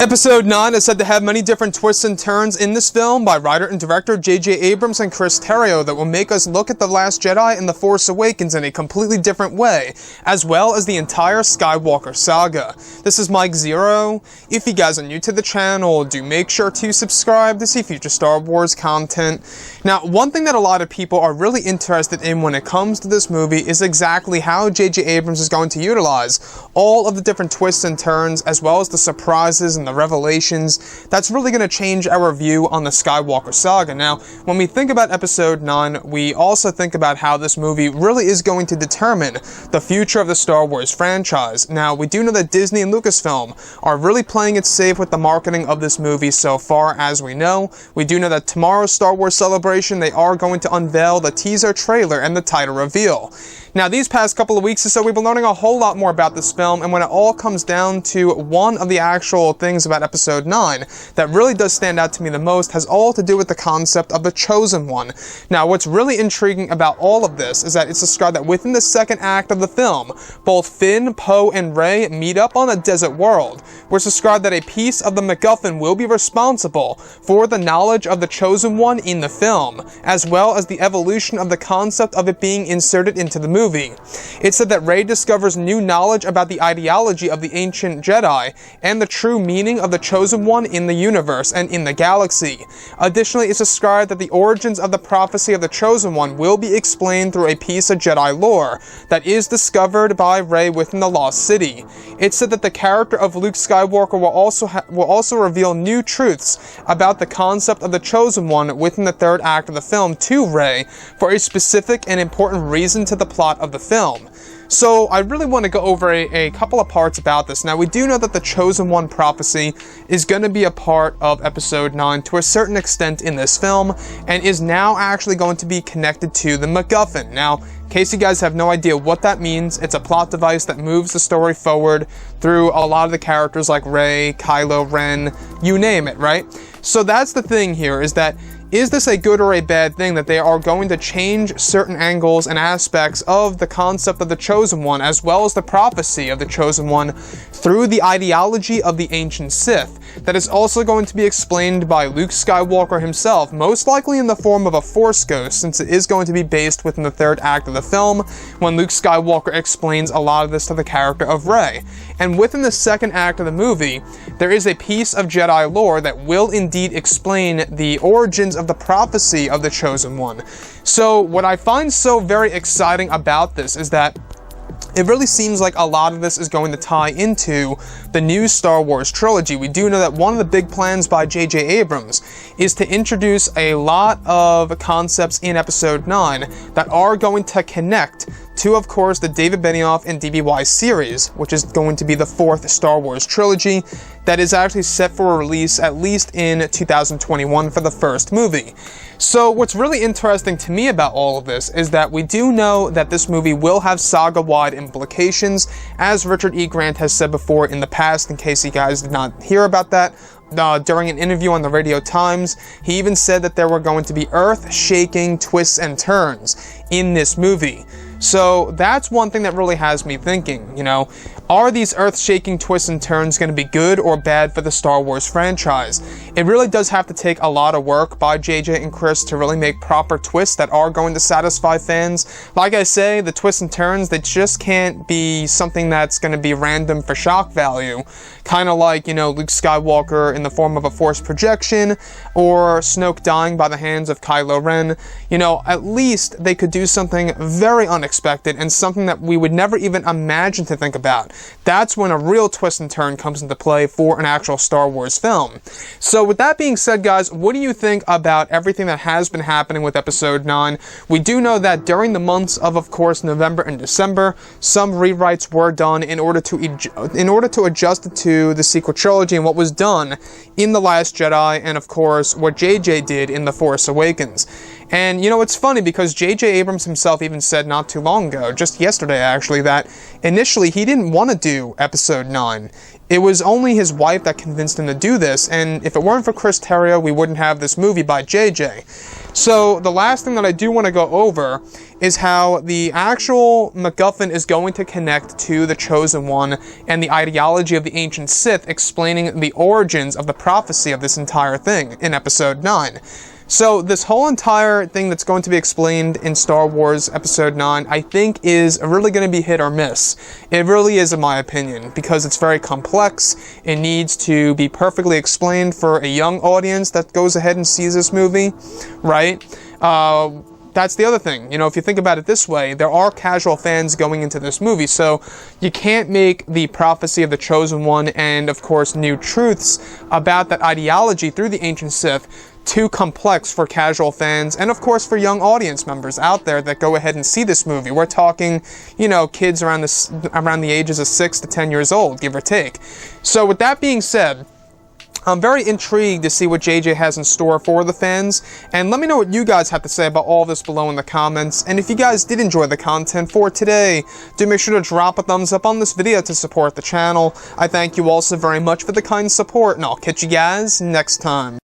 Episode 9 is said to have many different twists and turns in this film by writer and director J.J. Abrams and Chris Terrio that will make us look at The Last Jedi and The Force Awakens in a completely different way, as well as the entire Skywalker saga. This is Mike Zero. If you guys are new to the channel, do make sure to subscribe to see future Star Wars content. Now, one thing that a lot of people are really interested in when it comes to this movie is exactly how J.J. Abrams is going to utilize all of the different twists and turns, as well as the surprises and the revelations that's really going to change our view on the Skywalker saga. Now, when we think about Episode 9, we also think about how this movie really is going to determine the future of the Star Wars franchise. Now, we do know that Disney and Lucasfilm are really playing it safe with the marketing of this movie so far as we know. We do know that tomorrow's Star Wars Celebration, they are going to unveil the teaser trailer and the title reveal. Now, these past couple of weeks or so, we've been learning a whole lot more about this film, and when it all comes down to one of the actual things about Episode 9 that really does stand out to me the most has all to do with the concept of the Chosen One. Now, what's really intriguing about all of this is that it's described that within the second act of the film, both Finn, Poe, and Rey meet up on a desert world, where it's described that a piece of the MacGuffin will be responsible for the knowledge of the Chosen One in the film, as well as the evolution of the concept of it being inserted into the movie. It said that Rey discovers new knowledge about the ideology of the ancient Jedi and the true meaning of the Chosen One in the universe and in the galaxy. Additionally, it's described that the origins of the prophecy of the Chosen One will be explained through a piece of Jedi lore that is discovered by Rey within the Lost City. It said that the character of Luke Skywalker will also reveal new truths about the concept of the Chosen One within the third act of the film to Rey for a specific and important reason to the plot of the film. So I really want to go over a couple of parts about this. Now, we do know that the Chosen One prophecy is going to be a part of Episode 9 to a certain extent in this film, and is now actually going to be connected to the MacGuffin. Now, in case you guys have no idea what that means, it's a plot device that moves the story forward through a lot of the characters like Rey, Kylo Ren, you name it, right? So that's the thing here, is that is this a good or a bad thing that they are going to change certain angles and aspects of the concept of the Chosen One, as well as the prophecy of the Chosen One, through the ideology of the ancient Sith, that is also going to be explained by Luke Skywalker himself, most likely in the form of a Force ghost, since it is going to be based within the third act of the film, when Luke Skywalker explains a lot of this to the character of Rey. And within the second act of the movie, there is a piece of Jedi lore that will indeed explain the origins of the prophecy of the Chosen One. So what I find so very exciting about this is that it really seems like a lot of this is going to tie into the new Star Wars trilogy. We do know that one of the big plans by J.J. Abrams is to introduce a lot of concepts in Episode 9 that are going to connect to, of course, the David Benioff and DBY series, which is going to be the fourth Star Wars trilogy that is actually set for a release at least in 2021 for the first movie. So what's really interesting to me about all of this is that we do know that this movie will have saga-wide implications, as Richard E. Grant has said before in the past, in case you guys did not hear about that. During an interview on the Radio Times, he even said that there were going to be earth-shaking twists and turns in this movie. So that's one thing that really has me thinking, you know, are these earth-shaking twists and turns going to be good or bad for the Star Wars franchise? It really does have to take a lot of work by JJ and Chris to really make proper twists that are going to satisfy fans. Like I say, the twists and turns, they just can't be something that's going to be random for shock value. Kind of like, you know, Luke Skywalker in the form of a Force projection, or Snoke dying by the hands of Kylo Ren. You know, at least they could do something very unexpected and something that we would never even imagine to think about. That's when a real twist and turn comes into play for an actual Star Wars film. So with that being said, guys, what do you think about everything that has been happening with Episode 9? We do know that during the months of course, November and December, some rewrites were done in order to adjust it to the sequel trilogy and what was done in The Last Jedi, and of course what JJ did in The Force Awakens. And, you know, it's funny because J.J. Abrams himself even said not too long ago, just yesterday actually, that initially he didn't want to do Episode 9. It was only his wife that convinced him to do this, and if it weren't for Chris Terrio, we wouldn't have this movie by J.J. So, the last thing that I do want to go over is how the actual MacGuffin is going to connect to the Chosen One and the ideology of the ancient Sith, explaining the origins of the prophecy of this entire thing in Episode 9. So this whole entire thing that's going to be explained in Star Wars Episode 9, I think is really going to be hit or miss. It really is, in my opinion, because it's very complex. It needs to be perfectly explained for a young audience that goes ahead and sees this movie, right? That's the other thing. You know, if you think about it this way, there are casual fans going into this movie, so you can't make the prophecy of the Chosen One and, of course, new truths about that ideology through the ancient Sith too complex for casual fans and, of course, for young audience members out there that go ahead and see this movie. We're talking, you know, kids around the ages of 6 to 10 years old, give or take. So with that being said, I'm very intrigued to see what JJ has in store for the fans, and let me know what you guys have to say about all this below in the comments. And if you guys did enjoy the content for today, do make sure to drop a thumbs up on this video to support the channel. I thank you also very much for the kind support, and I'll catch you guys next time.